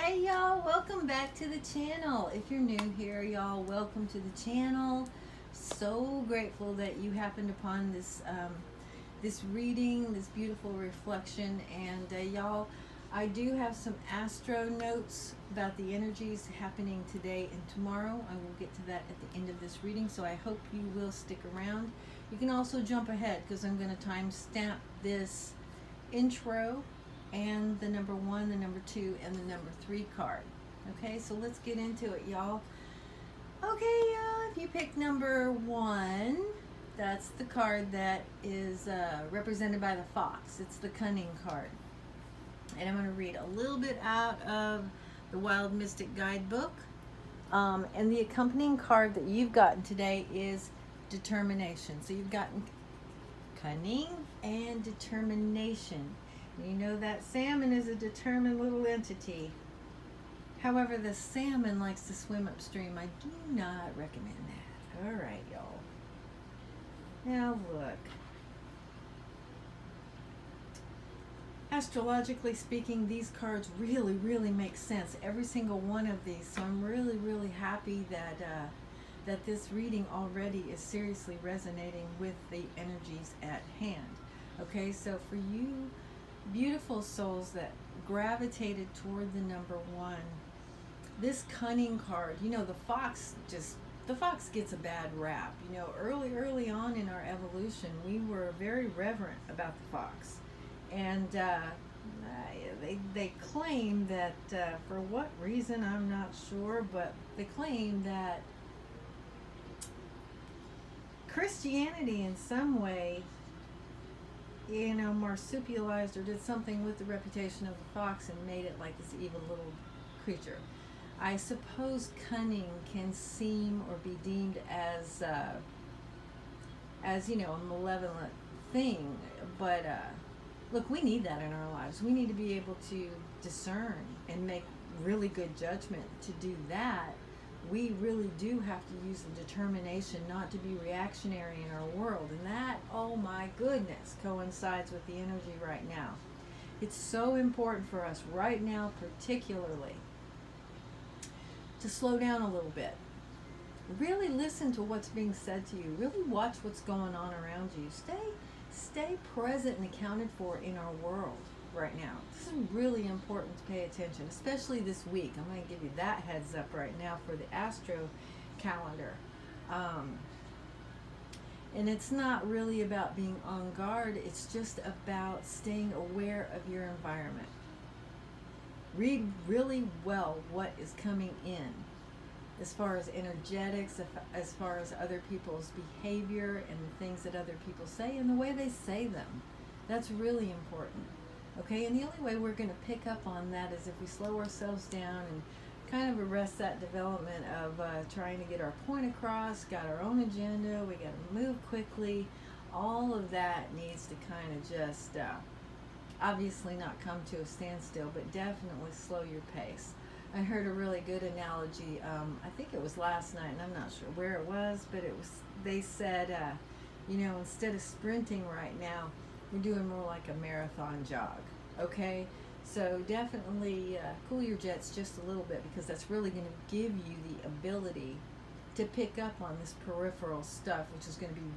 Hey y'all, welcome back to the channel. If you're new here, y'all, welcome to the channel. So grateful that you happened upon this reading, this beautiful reflection. And y'all, I do have some astro notes about the energies happening today and tomorrow. I will get to that at the end of this reading, so I hope you will stick around. You can also jump ahead because I'm going to time stamp this intro and the number 1, the number 2, and the number 3 card. Okay, so let's get into it, y'all. Okay, y'all, if you pick number 1, that's the card that is represented by the fox. It's the cunning card. And I'm going to read a little bit out of the Wild Mystic Guidebook. And the accompanying card that you've gotten today is determination. So you've gotten cunning and determination. You know that salmon is a determined little entity. However, the salmon likes to swim upstream. I do not recommend that. All right, y'all. Now look. Astrologically speaking, these cards really make sense. Every single one of these. So I'm really happy that that this reading already is seriously resonating with the energies at hand. Okay, so for you beautiful souls that gravitated toward the number 1, this cunning card, you know, the fox gets a bad rap. You know, early on in our evolution, we were very reverent about the fox. And they claim that, for what reason, I'm not sure, but they claim that Christianity in some way, you know, marsupialized or did something with the reputation of the fox and made it like this evil little creature. I suppose cunning can seem or be deemed as you know, a malevolent thing, but look, we need that in our lives. We need to be able to discern and make really good judgment. To do that, we really do have to use the determination not to be reactionary in our world. And that, oh my goodness, coincides with the energy right now. It's so important for us right now, particularly, to slow down a little bit. Really listen to what's being said to you. Really watch what's going on around you. Stay present and accounted for in our world right now. This is really important to pay attention, especially this week. I'm going to give you that heads up right now for the astro calendar. And it's not really about being on guard. It's just about staying aware of your environment. Read really well what is coming in as far as energetics, as far as other people's behavior and the things that other people say and the way they say them. That's really important. Okay, and the only way we're going to pick up on that is if we slow ourselves down and kind of arrest that development of trying to get our point across, got our own agenda, we got to move quickly. All of that needs to kind of just obviously not come to a standstill, but definitely slow your pace. I heard a really good analogy, I think it was last night, and I'm not sure where it was, but they said, you know, instead of sprinting right now, we're doing more like a marathon jog, okay? So definitely cool your jets just a little bit, because that's really going to give you the ability to pick up on this peripheral stuff, which is going to be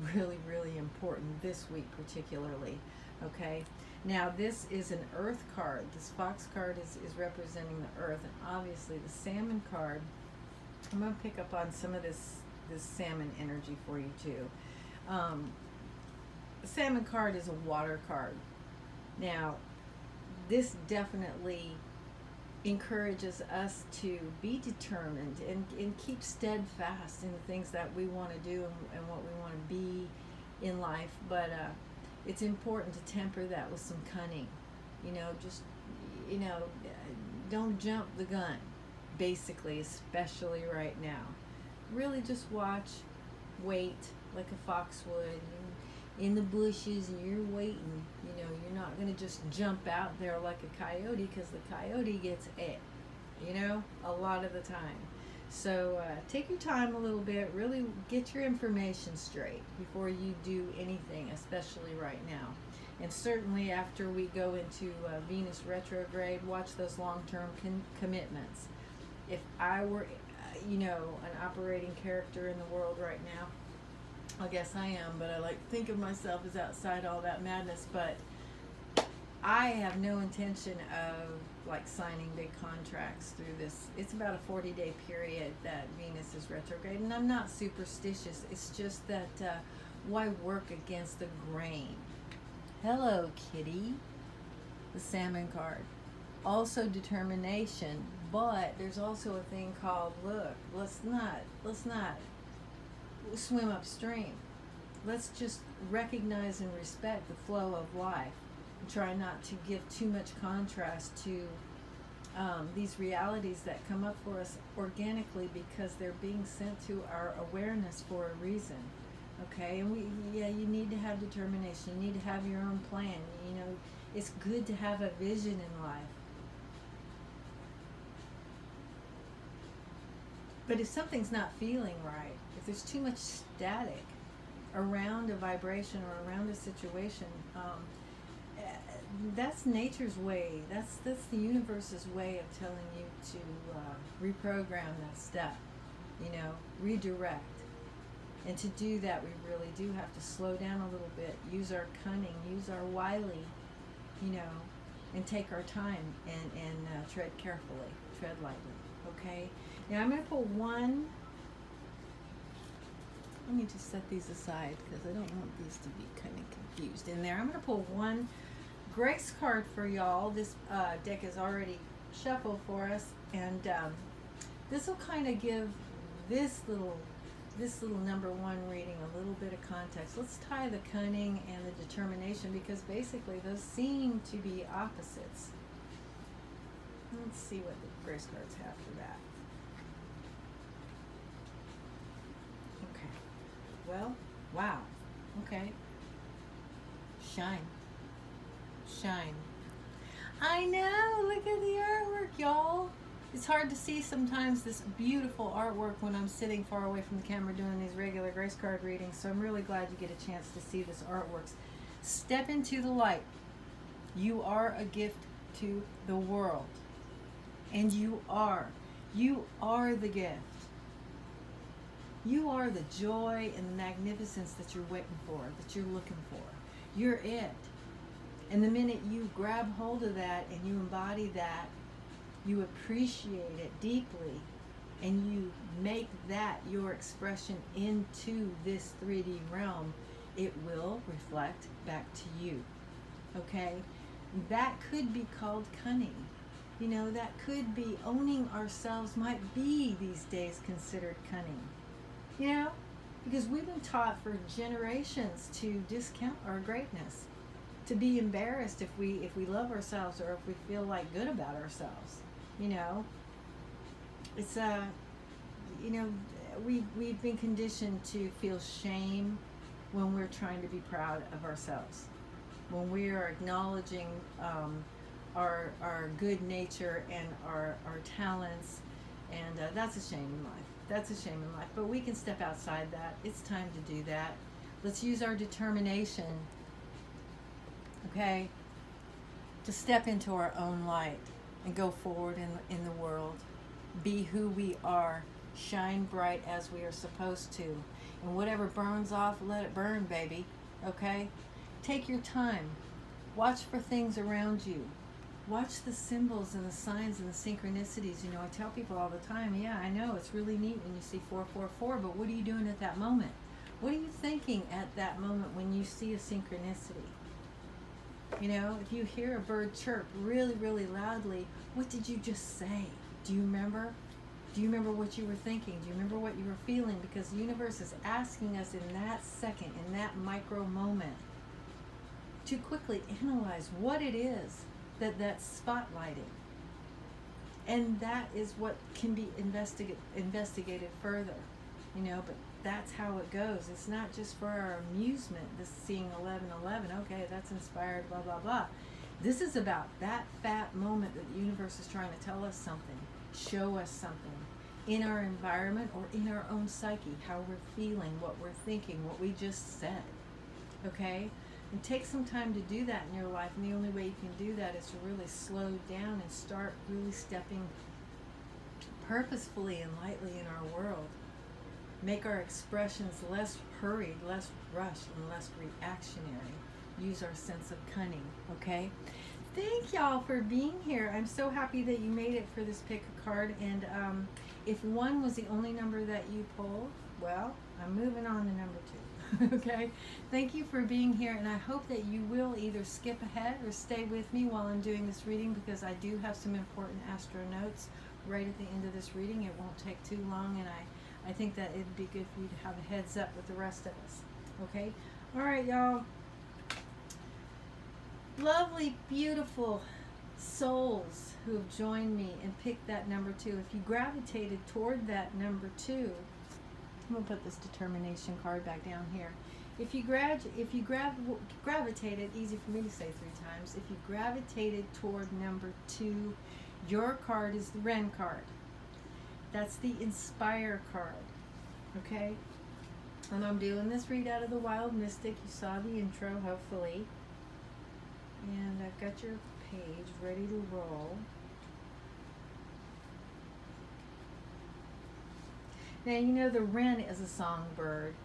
really important this week particularly, okay? Now this is an earth card. This fox card is representing the earth, and obviously the salmon card, I'm going to pick up on some of this salmon energy for you too. The salmon card is a water card. Now, this definitely encourages us to be determined and keep steadfast in the things that we want to do and what we want to be in life. But it's important to temper that with some cunning. You know, just, you know, don't jump the gun, basically, especially right now. Really just watch, wait, like a fox would, in the bushes, and you're waiting. You know, you're not going to just jump out there like a coyote, because the coyote gets it, you know, a lot of the time. So take your time a little bit, really get your information straight before you do anything, especially right now. And certainly after we go into Venus retrograde, watch those long-term commitments. If I were, an operating character in the world right now, I guess I am, but I like to think of myself as outside all that madness. But I have no intention of like signing big contracts through this. It's about a 40-day period that Venus is retrograde, and I'm not superstitious. It's just that why work against the grain? Hello, kitty. The salmon card. Also determination, but there's also a thing called, look, let's not swim upstream. Let's just recognize and respect the flow of life. Try not to give too much contrast to these realities that come up for us organically, because they're being sent to our awareness for a reason. Okay, and you need to have determination. You need to have your own plan. It's good to have a vision in life. But if something's not feeling right, if there's too much static around a vibration or around a situation, that's nature's way. That's the universe's way of telling you to reprogram that stuff. Redirect. And to do that, we really do have to slow down a little bit, use our cunning, use our wily, and take our time and tread carefully, tread lightly. Okay. Now I'm going to pull one. Let me just set these aside because I don't want these to be kind of confused in there. I'm going to pull one grace card for y'all. This deck is already shuffled for us, and this will kind of give this little number one reading a little bit of context. Let's tie the cunning and the determination, because basically those seem to be opposites. Let's see what the grace cards have for that. Okay. Well, wow. Okay. Shine. I know, look at the artwork, y'all. It's hard to see sometimes this beautiful artwork when I'm sitting far away from the camera doing these regular grace card readings, so I'm really glad you get a chance to see this artwork. Step into the light. You are a gift to the world. And you are the gift. You are the joy and the magnificence that you're waiting for, that you're looking for. You're it. And the minute you grab hold of that and you embody that, you appreciate it deeply, and you make that your expression into this 3D realm, it will reflect back to you. Okay? That could be called cunning. That could be owning ourselves, might be these days considered cunning. Because we've been taught for generations to discount our greatness, to be embarrassed if we love ourselves or if we feel like good about ourselves. It's we've been conditioned to feel shame when we're trying to be proud of ourselves, when we are acknowledging our good nature and our talents, and that's a shame in life. But we can step outside that. It's time to do that. Let's use our determination, okay, to step into our own light and go forward in the world. Be who we are. Shine bright as we are supposed to. And whatever burns off, let it burn, baby. Okay? Take your time. Watch for things around you. Watch the symbols and the signs and the synchronicities. I tell people all the time, yeah, I know, it's really neat when you see 444, but what are you doing at that moment? What are you thinking at that moment when you see a synchronicity? If you hear a bird chirp really, really loudly, what did you just say? Do you remember? Do you remember what you were thinking? Do you remember what you were feeling? Because the universe is asking us in that second, in that micro moment, to quickly analyze what it is that's spotlighting. And that is what can be investigated further. But that's how it goes. It's not just for our amusement, this seeing 1111, okay, that's inspired, blah, blah, blah. This is about that fat moment that the universe is trying to tell us something, show us something in our environment or in our own psyche, how we're feeling, what we're thinking, what we just said, okay? And take some time to do that in your life. And the only way you can do that is to really slow down and start really stepping purposefully and lightly in our world. Make our expressions less hurried, less rushed, and less reactionary. Use our sense of cunning, okay? Thank y'all for being here. I'm so happy that you made it for this pick a card. And if 1 was the only number that you pulled, well, I'm moving on to number 2. Okay? Thank you for being here, and I hope that you will either skip ahead or stay with me while I'm doing this reading, because I do have some important astro notes right at the end of this reading. It won't take too long, and I think that it'd be good for you to have a heads up with the rest of us. Okay? All right, y'all. Lovely, beautiful souls who have joined me and picked that number 2. If you gravitated toward that number 2, I'm going to put this determination card back down here. If you gravitated, easy for me to say 3 times, if you gravitated toward number 2, your card is the Ren card. That's the Inspire card. Okay? And I'm doing this read out of the Wild Mystic. You saw the intro, hopefully. And I've got your page ready to roll. Now, you know, the wren is a songbird,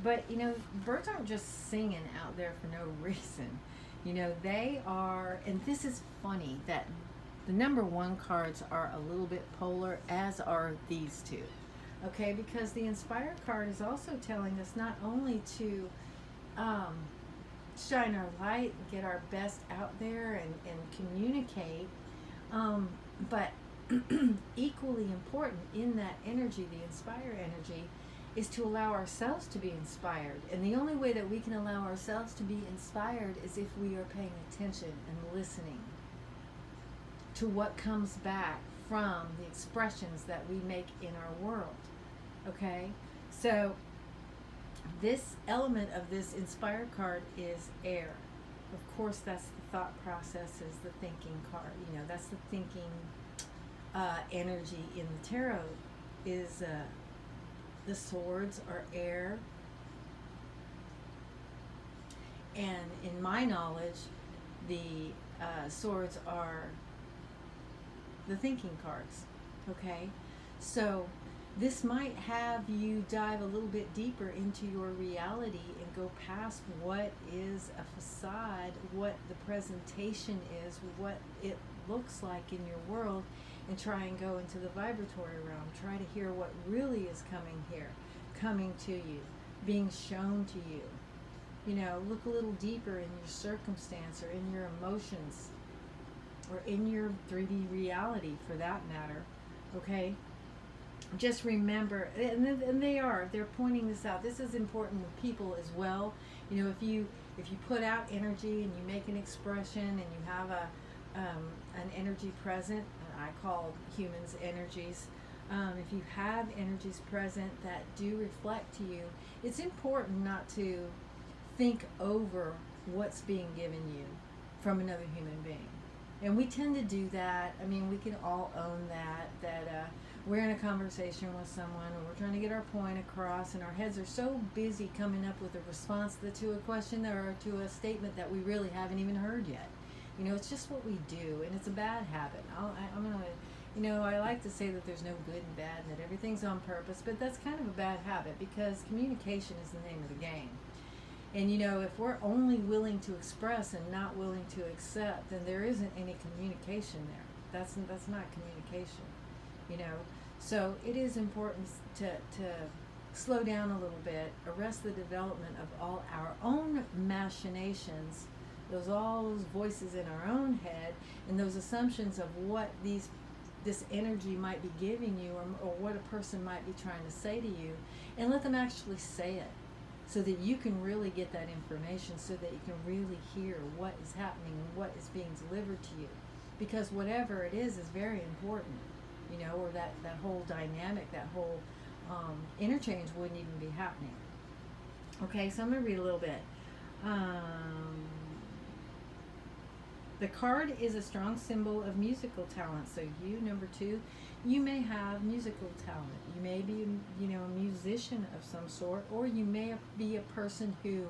but, you know, birds aren't just singing out there for no reason. You know, they are, and this is funny, that the number 1 cards are a little bit polar, as are these 2. Okay, because the Inspire card is also telling us not only to shine our light, get our best out there and communicate, but equally important in that energy, the Inspire energy, is to allow ourselves to be inspired. And the only way that we can allow ourselves to be inspired is if we are paying attention and listening to what comes back from the expressions that we make in our world. Okay? So this element of this Inspire card is air. Of course, that's the thought process, is the thinking card. You know, that's the thinking energy in the tarot. Is the swords are air. And in my knowledge, the swords are the thinking cards. Okay? So this might have you dive a little bit deeper into your reality and go past what is a facade, what the presentation is, what it looks like in your world, and try and go into the vibratory realm. Try to hear what really is coming here, coming to you, being shown to you. You know, look a little deeper in your circumstance or in your emotions or in your 3D reality, for that matter. Okay? Just remember, and they're pointing this out. This is important with people as well. You know, if you put out energy and you make an expression and you have an energy present, I call humans energies. If you have energies present that do reflect to you, it's important not to think over what's being given you from another human being. And we tend to do that. I mean, we can all own that we're in a conversation with someone, or we're trying to get our point across, and our heads are so busy coming up with a response to a question or to a statement that we really haven't even heard yet. You know, it's just what we do, and it's a bad habit. I'm gonna, you know, I like to say that there's no good and bad, and that everything's on purpose, but that's kind of a bad habit, because communication is the name of the game. And, you know, if we're only willing to express and not willing to accept, then there isn't any communication there. That's not communication, you know. So it is important to slow down a little bit, arrest the development of all our own machinations, all those voices in our own head, and those assumptions of what this energy might be giving you, or what a person might be trying to say to you, and let them actually say it, so that you can really get that information, so that you can really hear what is happening and what is being delivered to you. Because whatever it is very important, you know, or that whole dynamic, that whole interchange wouldn't even be happening. Okay, so I'm going to read a little bit. The card is a strong symbol of musical talent. So you, number 2, you may have musical talent. You may be, you know, a musician of some sort, or you may be a person who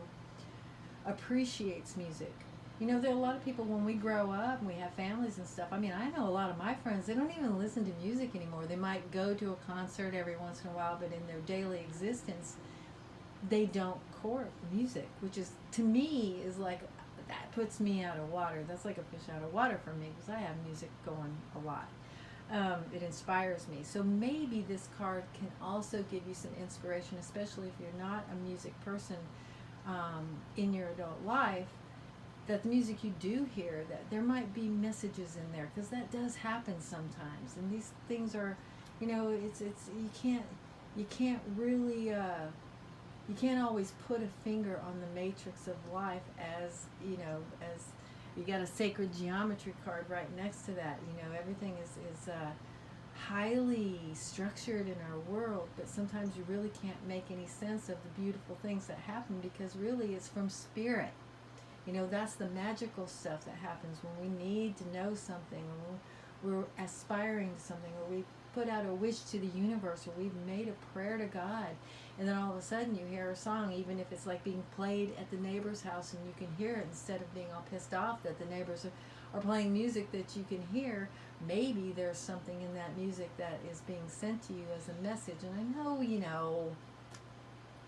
appreciates music. You know, there are a lot of people when we grow up and we have families and stuff. I mean, I know a lot of my friends, they don't even listen to music anymore. They might go to a concert every once in a while, but in their daily existence, they don't court music, which is, to me, is like, that puts me out of water. That's like a fish out of water for me because I have music going a lot. It inspires me. So maybe this card can also give you some inspiration, especially if you're not a music person in your adult life, that the music you do hear, that there might be messages in there, because that does happen sometimes. And these things are, you know, it's you can't really you can't always put a finger on the matrix of life, as you know, as you got a sacred geometry card right next to that. You know, everything is highly structured in our world, but sometimes you really can't make any sense of the beautiful things that happen, because really it's from spirit. You know, that's the magical stuff that happens when we need to know something, when we're aspiring to something, or we put out a wish to the universe, or we've made a prayer to God, and then all of a sudden you hear a song, even if it's like being played at the neighbor's house, and you can hear it instead of being all pissed off that the neighbors are playing music that you can hear. Maybe there's something in that music that is being sent to you as a message. And I know, you know,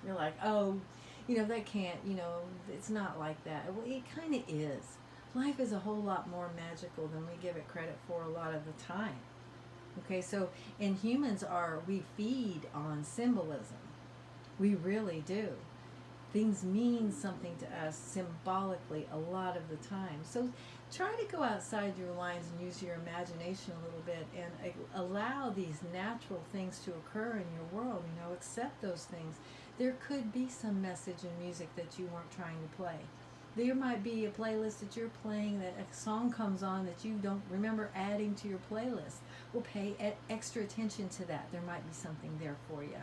you're like, oh, you know, that can't, you know, it's not like that. Well, it kind of is. Life is a whole lot more magical than we give it credit for a lot of the time. Okay, so, and humans we feed on symbolism. We really do. Things mean something to us symbolically a lot of the time. So try to go outside your lines and use your imagination a little bit, and allow these natural things to occur in your world. You know, accept those things. There could be some message in music that you weren't trying to play. There might be a playlist that you're playing that a song comes on that you don't remember adding to your playlist. Well, pay extra attention to that. There might be something there for you.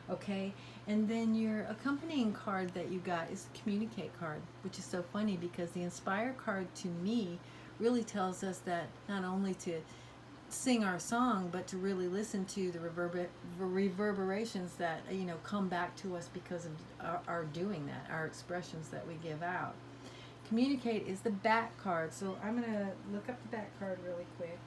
Okay? And then your accompanying card that you got is the Communicate card, which is so funny because the Inspire card, to me, really tells us that not only to sing our song, but to really listen to the reverberations that, you know, come back to us because of our doing that, our expressions that we give out. Communicate is the back card, so I'm going to look up the back card really quick.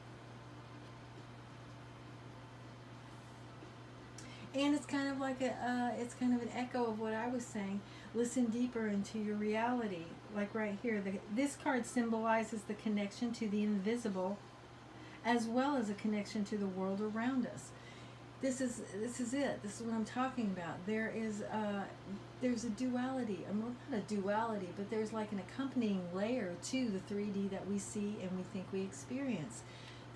And it's kind of like it's kind of an echo of what I was saying. Listen deeper into your reality. Like right here, this card symbolizes the connection to the invisible, as well as a connection to the world around us. This is it. This is what I'm talking about. There's a duality. Well, not a duality, but there's like an accompanying layer to the 3D that we see and we think we experience.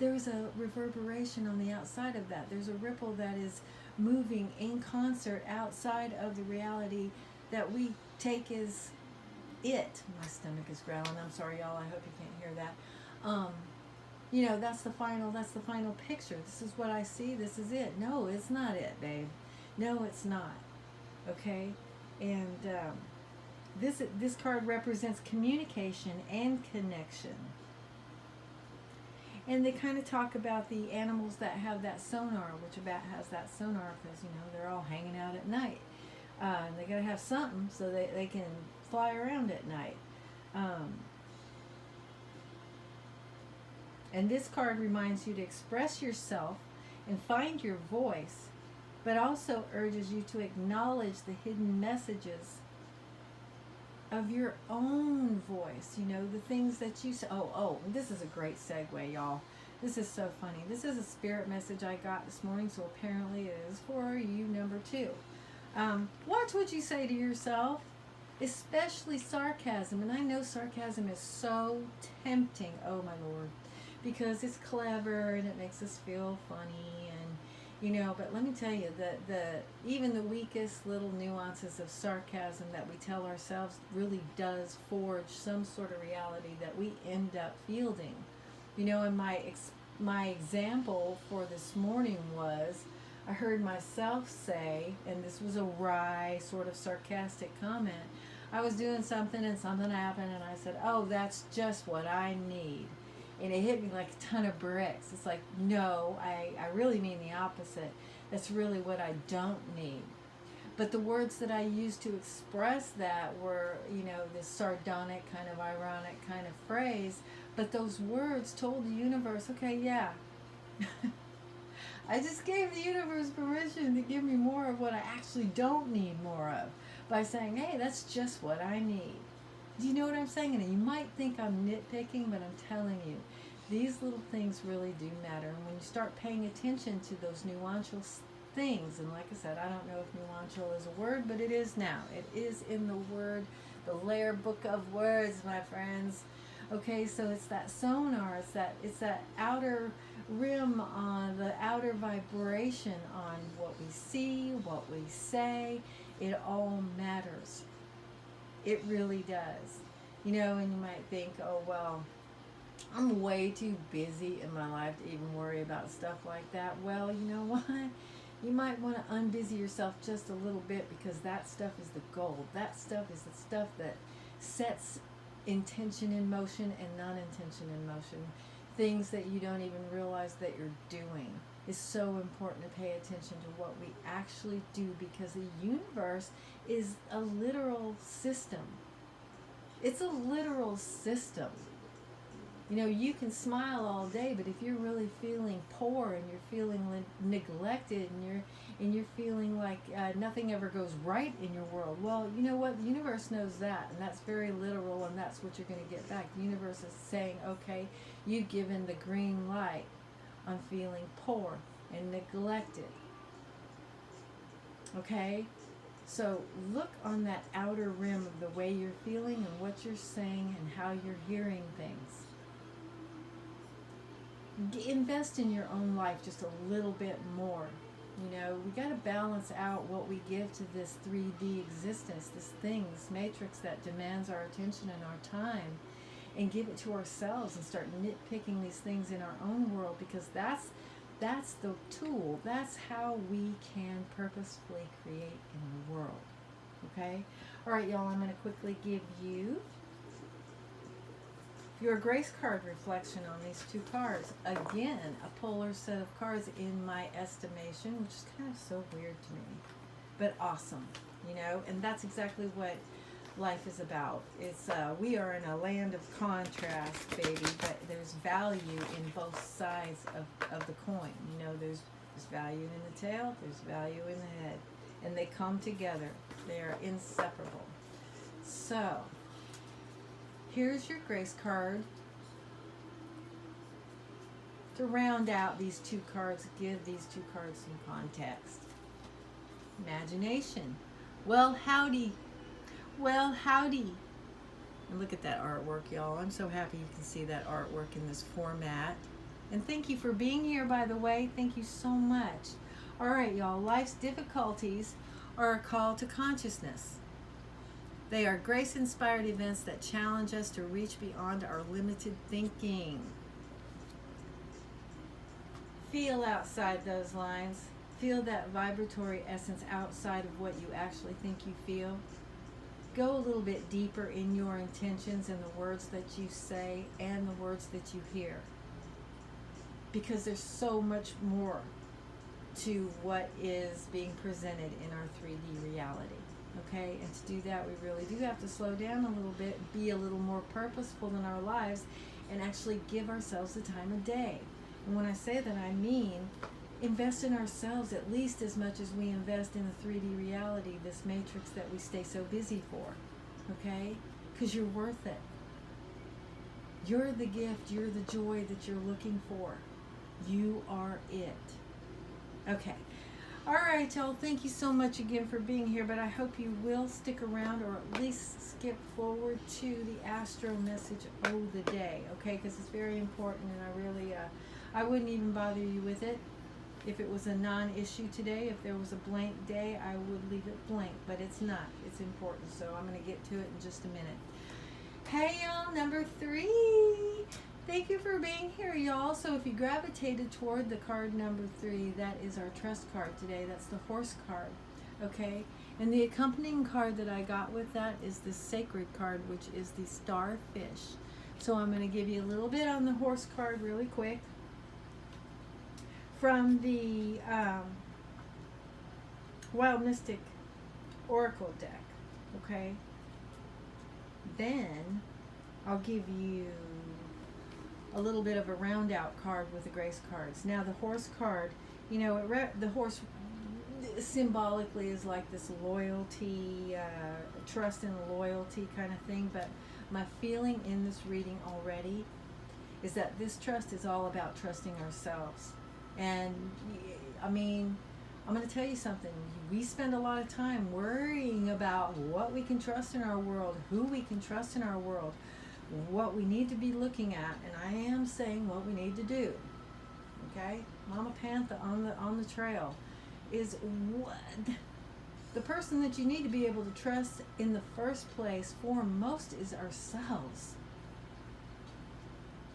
There's a reverberation on the outside of that. There's a ripple that is moving in concert outside of the reality that we take as it. My stomach is growling. I'm sorry, y'all. I hope you can't hear that. You know, that's the final picture. This is what I see. This is it. No, it's not it, babe. No, it's not. Okay? And this card represents communication and connection. And they kind of talk about the animals that have that sonar, which a bat has that sonar because, you know, they're all hanging out at night. And they got to have something so they can fly around at night. And this card reminds you to express yourself and find your voice, but also urges you to acknowledge the hidden messages of your own voice. You know, the things that you say. Oh, this is a great segue, y'all. This is so funny. This is a spirit message I got this morning, so apparently it is for you, number 2. Watch what you say to yourself, especially sarcasm. And I know sarcasm is so tempting, oh my Lord, because it's clever and it makes us feel funny, and you know, but let me tell you that even the weakest little nuances of sarcasm that we tell ourselves really does forge some sort of reality that we end up fielding. You know, and my example for this morning was, I heard myself say, and this was a wry sort of sarcastic comment, I was doing something and something happened and I said, oh, that's just what I need. And it hit me like a ton of bricks. It's like, no, I really mean the opposite. That's really what I don't need. But the words that I used to express that were, this sardonic, kind of ironic kind of phrase. But those words told the universe, okay, yeah. I just gave the universe permission to give me more of what I actually don't need more of by saying, hey, that's just what I need. Do you know what I'm saying? And you might think I'm nitpicking, but I'm telling you, these little things really do matter. And when you start paying attention to those nuancial things, and like I said, I don't know if nuancial is a word, but it is now. It is in the word, the layer book of words, my friends. Okay, so it's that sonar, it's that outer rim on the outer vibration on what we see, what we say. It all matters. It really does. And you might think, oh, well, I'm way too busy in my life to even worry about stuff like that. Well, you know what? You might want to unbusy yourself just a little bit, because that stuff is the gold. That stuff is the stuff that sets intention in motion and non-intention in motion. Things that you don't even realize that you're doing. It's so important to pay attention to what we actually do, because the universe is a literal system. It's a literal system. You can smile all day, but if you're really feeling poor and you're feeling neglected and you're feeling like nothing ever goes right in your world, well, you know what? The universe knows that, and that's very literal, and that's what you're going to get back. The universe is saying, okay, you've given the green light on feeling poor and neglected. Okay? So look on that outer rim of the way you're feeling and what you're saying and how you're hearing things. Invest in your own life just a little bit more. We got to balance out what we give to this 3D existence, this thing, this matrix that demands our attention and our time, and give it to ourselves and start nitpicking these things in our own world, because that's the tool. That's how we can purposefully create in the world. Okay? All right, y'all, I'm going to quickly give you your grace card reflection on these two cards. Again, a polar set of cards in my estimation, which is kind of so weird to me, but awesome, and that's exactly what life is about. It's we are in a land of contrast, baby, but there's value in both sides of the coin. There's value in the tail, there's value in the head, and they come together. They are inseparable. So here's your grace card to round out these two cards. Give these two cards some context. Imagination. Well, howdy. Well, howdy. And look at that artwork, y'all. I'm so happy you can see that artwork in this format. And thank you for being here, by the way. Thank you so much. All right, y'all. Life's difficulties are a call to consciousness. They are grace-inspired events that challenge us to reach beyond our limited thinking. Feel outside those lines. Feel that vibratory essence outside of what you actually think you feel. Go a little bit deeper in your intentions and the words that you say and the words that you hear. Because there's so much more to what is being presented in our 3D reality. Okay, and to do that, we really do have to slow down a little bit, be a little more purposeful in our lives, and actually give ourselves the time of day. And when I say that, I mean invest in ourselves at least as much as we invest in the 3D reality, this matrix that we stay so busy for. Okay? Because you're worth it. You're the gift, you're the joy that you're looking for. You are it. Okay. All right, y'all, thank you so much again for being here, but I hope you will stick around or at least skip forward to the astro message of the day, okay? Because it's very important, and I really, I wouldn't even bother you with it if it was a non-issue today. If there was a blank day, I would leave it blank, but it's not. It's important, so I'm going to get to it in just a minute. Hey, y'all, number 3. Thank you for being here, y'all. So if you gravitated toward the card number 3, that is our trust card today. That's the horse card, okay? And the accompanying card that I got with that is the sacred card, which is the starfish. So I'm going to give you a little bit on the horse card really quick. From the Wild Mystic oracle deck. Okay? Then I'll give you a little bit of a round out card with the grace cards. Now the horse card, you know, the horse symbolically is like this loyalty, trust and loyalty kind of thing. But my feeling in this reading already is that this trust is all about trusting ourselves. And I mean, I'm going to tell you something. We spend a lot of time worrying about what we can trust in our world, who we can trust in our world, what we need to be looking at, and I am saying what we need to do. Okay, Mama Pantha on the trail is what the person that you need to be able to trust in the first place foremost is ourselves.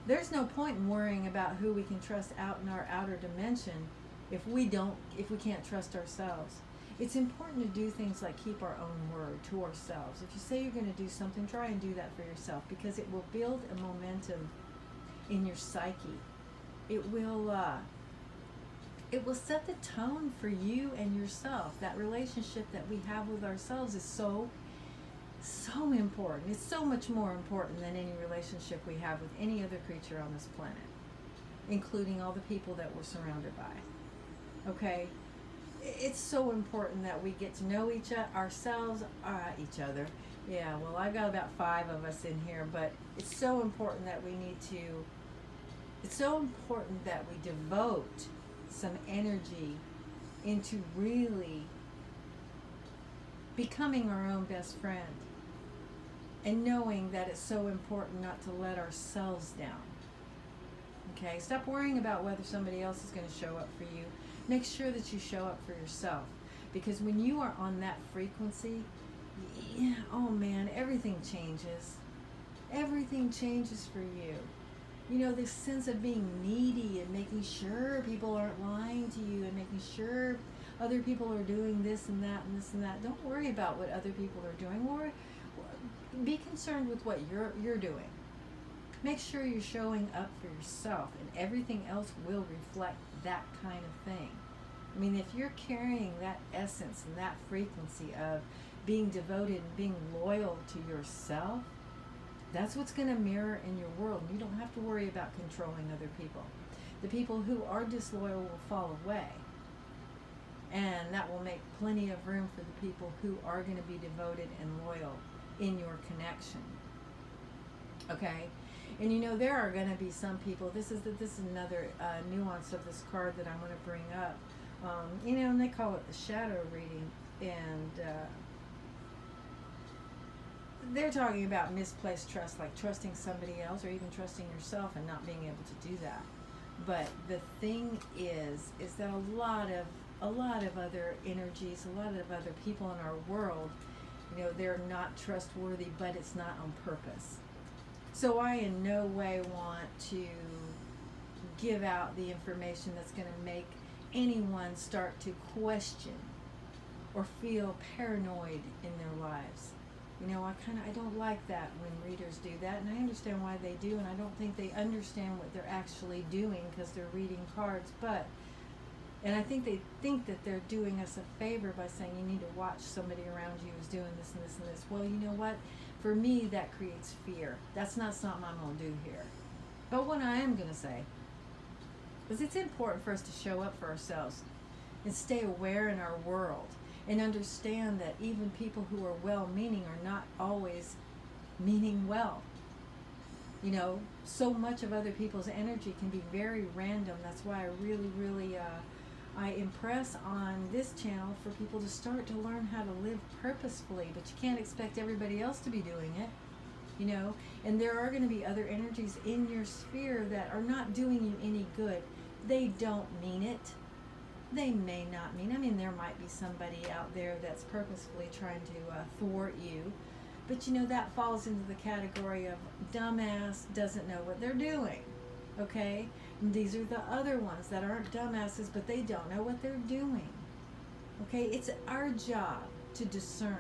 There's no point in worrying about who we can trust out in our outer dimension if we can't trust ourselves. It's important to do things like keep our own word to ourselves. If you say you're going to do something, try and do that for yourself, because it will build a momentum in your psyche. It will set the tone for you and yourself. That relationship that we have with ourselves is so important. It's so much more important than any relationship we have with any other creature on this planet, including all the people that we're surrounded by. Okay? It's so important that we get to know each other. Yeah, well, I've got about 5 of us in here, but it's so important that it's so important that we devote some energy into really becoming our own best friend, and knowing that it's so important not to let ourselves down. Okay, stop worrying about whether somebody else is going to show up for you. Make sure that you show up for yourself, because when you are on that frequency, oh man, everything changes. Everything changes for you. You know, this sense of being needy and making sure people aren't lying to you and making sure other people are doing this and that and this and that. Don't worry about what other people are doing. Be concerned with what you're doing. Make sure you're showing up for yourself, and everything else will reflect that kind of thing. I mean, if you're carrying that essence and that frequency of being devoted and being loyal to yourself, that's what's going to mirror in your world. You don't have to worry about controlling other people. The people who are disloyal will fall away, and that will make plenty of room for the people who are going to be devoted and loyal in your connection. Okay? And you know, there are going to be some people, this is another nuance of this card that I'm going to bring up. You know, and they call it the shadow reading, and they're talking about misplaced trust, like trusting somebody else or even trusting yourself and not being able to do that. But the thing is that a lot of other energies, a lot of other people in our world, you know, they're not trustworthy, but it's not on purpose. So I in no way want to give out the information that's going to make anyone start to question or feel paranoid in their lives. You know, I don't like that when readers do that, and I understand why they do, and I don't think they understand what they're actually doing because they're reading cards, and I think they think that they're doing us a favor by saying you need to watch somebody around you who's doing this and this and this. Well, you know what? For me, that creates fear. That's not something I'm going to do here. But what I am going to say is it's important for us to show up for ourselves and stay aware in our world and understand that even people who are well-meaning are not always meaning well. You know, so much of other people's energy can be very random. That's why I really I impress on this channel for people to start to learn how to live purposefully, but you can't expect everybody else to be doing it, you know, and there are going to be other energies in your sphere that are not doing you any good. They don't mean it. They may not mean, I mean, there might be somebody out there that's purposefully trying to thwart you, but you know, that falls into the category of dumbass doesn't know what they're doing. Okay? And these are the other ones that aren't dumbasses, but they don't know what they're doing. Okay? It's our job to discern.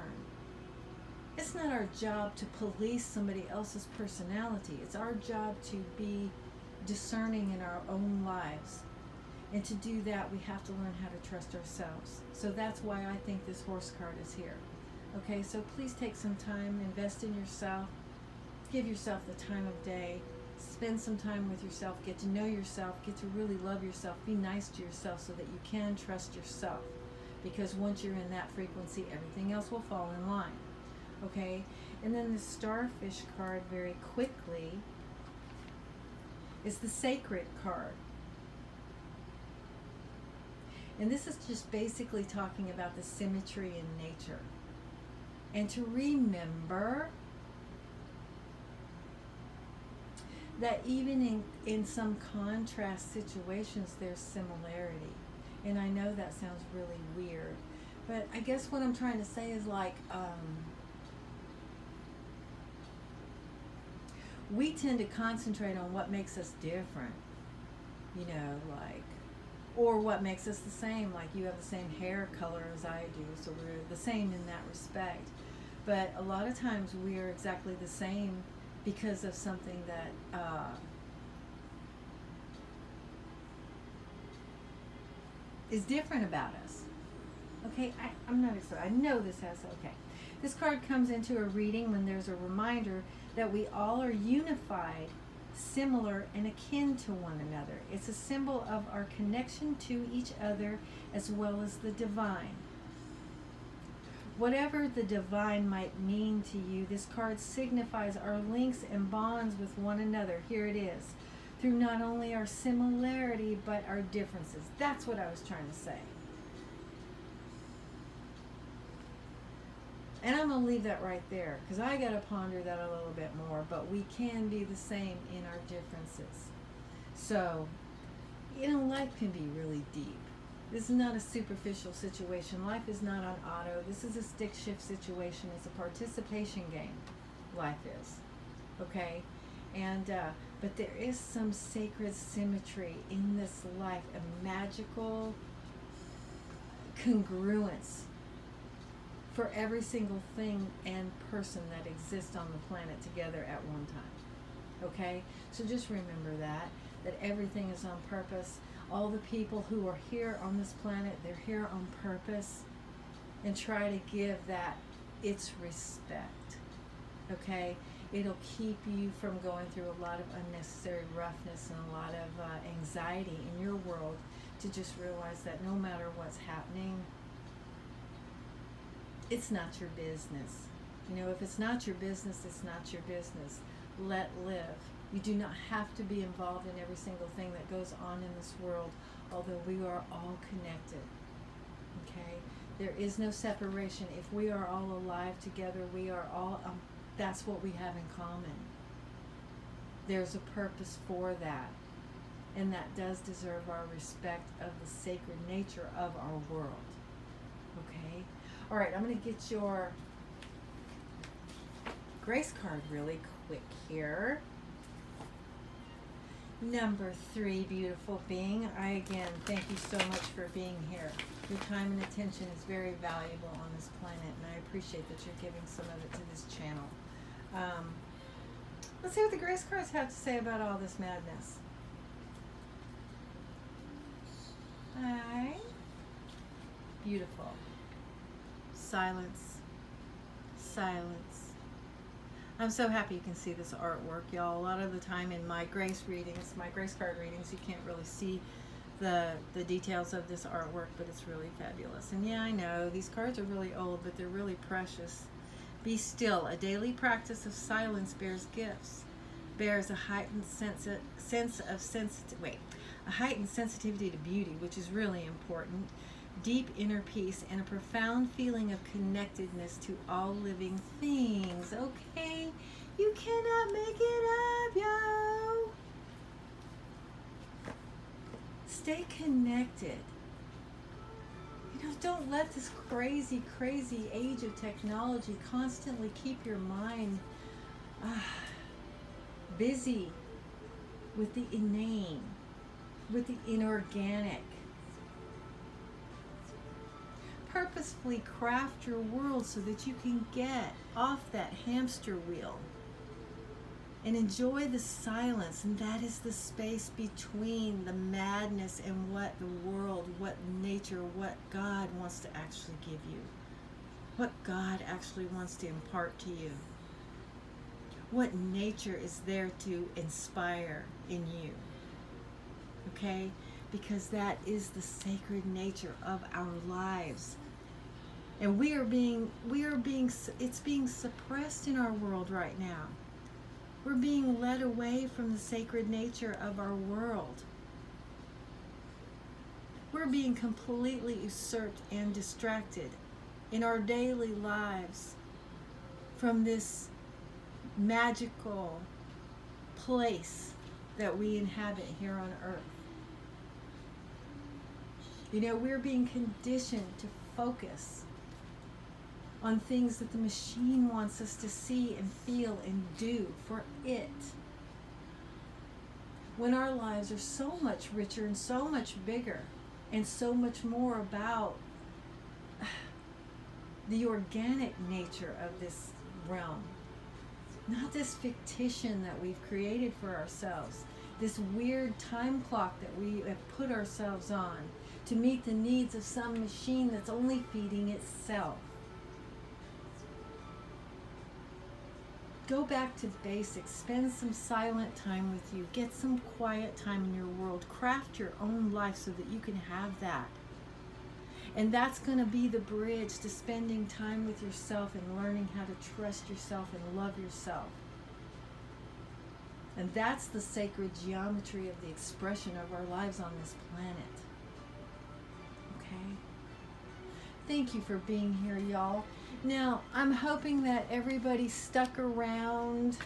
It's not our job to police somebody else's personality. It's our job to be discerning in our own lives. And to do that, we have to learn how to trust ourselves. So that's why I think this horse card is here. Okay, so please take some time, invest in yourself, give yourself the time of day, spend some time with yourself, get to know yourself, get to really love yourself, be nice to yourself so that you can trust yourself. Because once you're in that frequency, everything else will fall in line. Okay, and then the starfish card, very quickly, is the sacred card. And this is just basically talking about the symmetry in nature. And to remember that even in some contrast situations, there's similarity. And I know that sounds really weird, but I guess what I'm trying to say is like, we tend to concentrate on what makes us different, you know, like, or what makes us the same, like you have the same hair color as I do, so we're the same in that respect. But a lot of times we are exactly the same because of something that is different about us. Okay, I'm not excited. I know this has, okay. This card comes into a reading when there's a reminder that we all are unified, similar, and akin to one another. It's a symbol of our connection to each other as well as the divine. Whatever the divine might mean to you, this card signifies our links and bonds with one another. Here it is. Through not only our similarity, but our differences. That's what I was trying to say. And I'm going to leave that right there, because I got to ponder that a little bit more. But we can be the same in our differences. So, you know, life can be really deep. This is not a superficial situation. Life is not on auto. This is a stick shift situation. It's a participation game. Life is. Okay? And, but there is some sacred symmetry in this life, a magical congruence for every single thing and person that exists on the planet together at one time. Okay? So just remember that everything is on purpose. All the people who are here on this planet, they're here on purpose, and try to give that its respect. Okay? It'll keep you from going through a lot of unnecessary roughness and a lot of anxiety in your world, to just realize that no matter what's happening, it's not your business. You know, if it's not your business, it's not your business. Let live. You do not have to be involved in every single thing that goes on in this world, although we are all connected. Okay? There is no separation. If we are all alive together, we are all, that's what we have in common. There's a purpose for that. And that does deserve our respect of the sacred nature of our world. Okay? All right, I'm going to get your grace card really quick here. Number 3, beautiful being. I again thank you so much for being here. Your time and attention is very valuable on this planet, and I appreciate that you're giving some of it to this channel. Let's see what the grace cards have to say about all this madness. Hi. Beautiful. Silence. Silence. I'm so happy you can see this artwork, y'all. A lot of the time in my grace readings, my grace card readings, you can't really see the details of this artwork, but it's really fabulous. And yeah, I know these cards are really old, but they're really precious. Be still. A daily practice of silence bears gifts. Bears a heightened a heightened sensitivity to beauty, which is really important. Deep inner peace and a profound feeling of connectedness to all living things. Okay? You cannot make it up, yo! Stay connected. You know, don't let this crazy, crazy age of technology constantly keep your mind busy with the inane, with the inorganic. Purposefully craft your world so that you can get off that hamster wheel and enjoy the silence, and that is the space between the madness and what the world, what nature, what God wants to actually give you. what God actually wants to impart to you, what nature is there to inspire in you. Okay? Because that is the sacred nature of our lives. And it's being suppressed in our world right now. We're being led away from the sacred nature of our world. We're being completely usurped and distracted in our daily lives from this magical place that we inhabit here on earth. You know, we're being conditioned to focus on things that the machine wants us to see and feel and do for it, when our lives are so much richer and so much bigger and so much more about the organic nature of this realm, not this fictition that we've created for ourselves, this weird time clock that we have put ourselves on to meet the needs of some machine that's only feeding itself. Go back to basics. Spend some silent time with you. Get some quiet time in your world. Craft your own life so that you can have that. And that's going to be the bridge to spending time with yourself and learning how to trust yourself and love yourself. And that's the sacred geometry of the expression of our lives on this planet. Okay? Thank you for being here, y'all. Now, I'm hoping that everybody stuck around,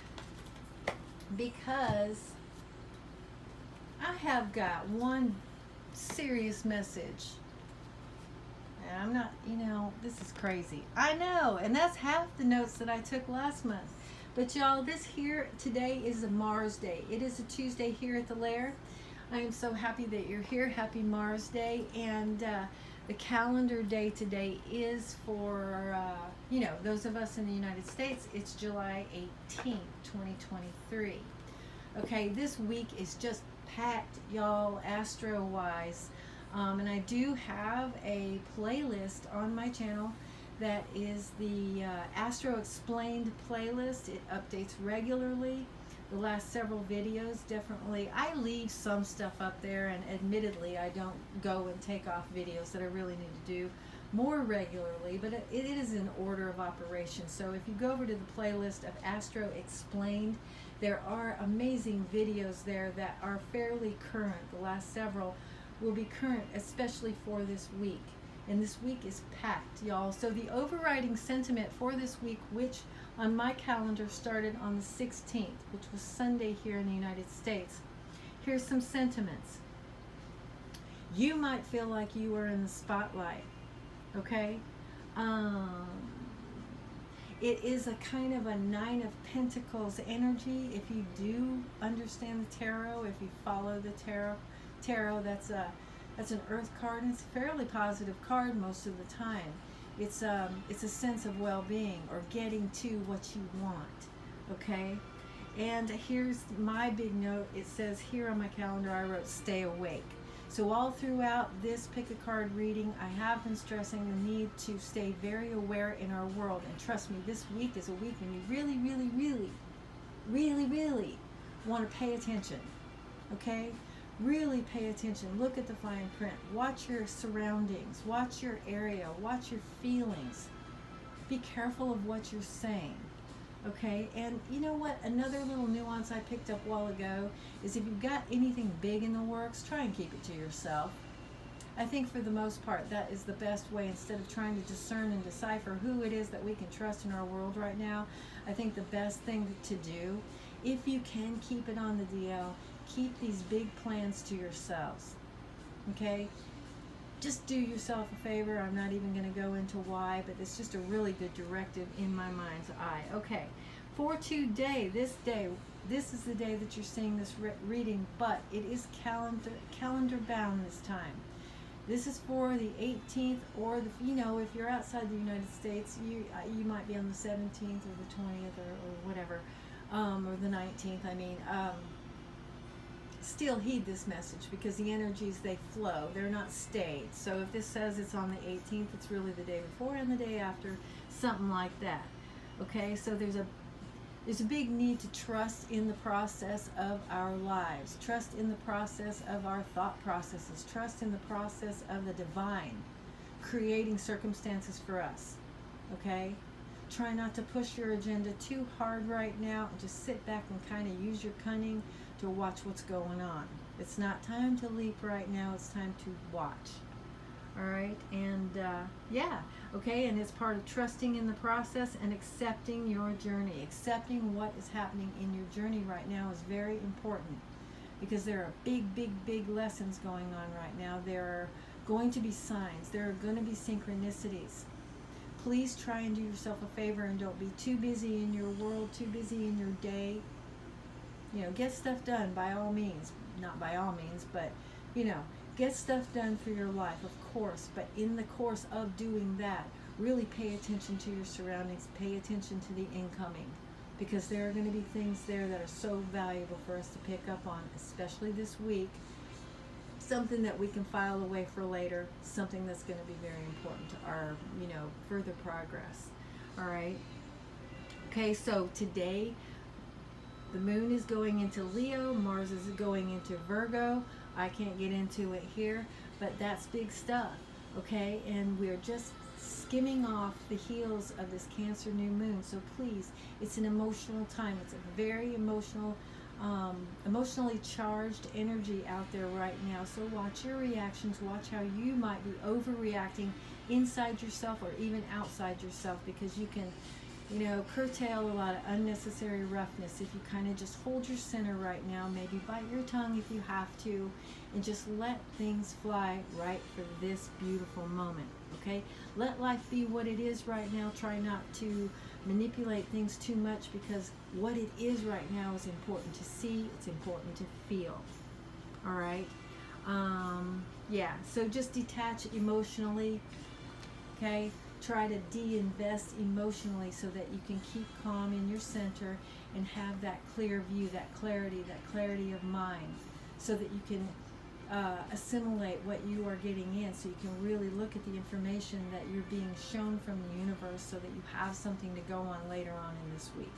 because I have got one serious message. And I'm not, this is crazy. I know, and that's half the notes that I took last month. But y'all, this here today is a Mars Day. It is a Tuesday here at the Lair. I am so happy that you're here. Happy Mars Day. And the calendar day today is for, those of us in the United States, it's July 18th, 2023. Okay, this week is just packed, y'all, astro-wise. And I do have a playlist on my channel that is the Astro Explained playlist. It updates regularly. The last several videos, definitely. I leave some stuff up there, and admittedly, I don't go and take off videos that I really need to do more regularly, but it is in order of operation. So if you go over to the playlist of Astro Explained, there are amazing videos there that are fairly current. The last several will be current, especially for this week. And this week is packed, y'all. So the overriding sentiment for this week, which on my calendar started on the 16th, which was Sunday here in the United States. Here's some sentiments. You might feel like you are in the spotlight, okay? It is a kind of a 9 of Pentacles energy. If you do understand the tarot, if you follow the tarot, that's an earth card, and it's a fairly positive card most of the time. It's a sense of well-being or getting to what you want, okay? And here's my big note. It says here on my calendar, I wrote stay awake. So all throughout this pick a card reading, I have been stressing the need to stay very aware in our world. And trust me, this week is a week when you really, really, really, really, really want to pay attention, okay? Really pay attention. Look at the fine print. Watch your surroundings. Watch your area. Watch your feelings. Be careful of what you're saying. Okay? And you know what? Another little nuance I picked up a while ago is if you've got anything big in the works, try and keep it to yourself. I think for the most part, that is the best way. Instead of trying to discern and decipher who it is that we can trust in our world right now, I think the best thing to do, if you can keep it on the DL, keep these big plans to yourselves, okay? Just do yourself a favor. I'm not even going to go into why, but it's just a really good directive in my mind's eye. Okay, for today, this is the day that you're seeing this reading, but it is calendar bound this time. This is for the 18th, or if you're outside the United States, you might be on the 17th or the 20th or whatever, or the 19th. still heed this message, because the energies, they flow, they're not stayed. So if this says it's on the 18th, it's really the day before and the day after, something like that. Okay, so there's a big need to trust in the process of our lives, trust in the process of our thought processes, trust in the process of the divine creating circumstances for us. Okay, try not to push your agenda too hard right now, and just sit back and kind of use your cunning to watch what's going on. It's not time to leap right now, it's time to watch. All right, and yeah, okay, and it's part of trusting in the process and accepting your journey. Accepting what is happening in your journey right now is very important, because there are big lessons going on right now. There are going to be signs, there are going to be synchronicities. Please try and do yourself a favor and don't be too busy in your world, too busy in your day. You know, get stuff done by all means. Not by all means, but, you know, get stuff done for your life, of course. But in the course of doing that, really pay attention to your surroundings. Pay attention to the incoming. Because there are going to be things there that are so valuable for us to pick up on, especially this week. Something that we can file away for later. Something that's going to be very important to our, you know, further progress. All right. Okay, so today, the moon is going into Leo, Mars is going into Virgo. I can't get into it here, but that's big stuff, okay? And we're just skimming off the heels of this Cancer new moon. So please, it's an emotional time. It's a very emotional, emotionally charged energy out there right now. So watch your reactions. Watch how you might be overreacting inside yourself or even outside yourself, because you can, you know, curtail a lot of unnecessary roughness if you kind of just hold your center right now. Maybe bite your tongue if you have to, and just let things fly right for this beautiful moment. Okay, let life be what it is right now. Try not to manipulate things too much, because what it is right now is important to see, it's important to feel. All right, yeah, so just detach emotionally. Okay, try to de-invest emotionally so that you can keep calm in your center and have that clear view, that clarity of mind, so that you can assimilate what you are getting in, so you can really look at the information that you're being shown from the universe, so that you have something to go on later on in this week.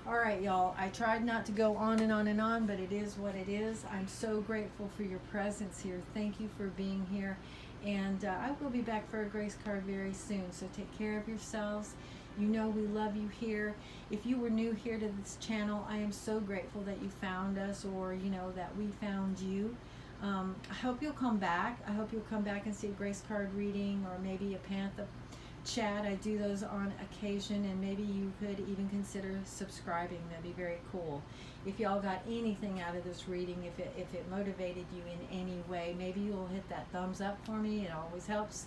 All right, y'all, I tried not to go on and on and on, but it is what it is. I'm so grateful for your presence here. Thank you for being here. And I will be back for a grace card very soon. So take care of yourselves. You know we love you here. If you were new here to this channel, I am so grateful that you found us, or, you know, that we found you. I hope you'll come back. I hope you'll come back and see a grace card reading, or maybe a Pantha chat. I do those on occasion, and maybe you could even consider subscribing. That'd be very cool. If y'all got anything out of this reading, if it motivated you in any way, maybe you'll hit that thumbs up for me. It always helps.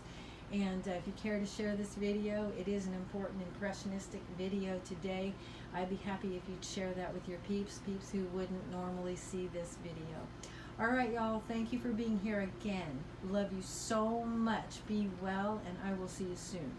And if you care to share this video, it is an important impressionistic video today. I'd be happy if you'd share that with your peeps who wouldn't normally see this video. All right, y'all, thank you for being here again. Love you so much. Be well, and I will see you soon.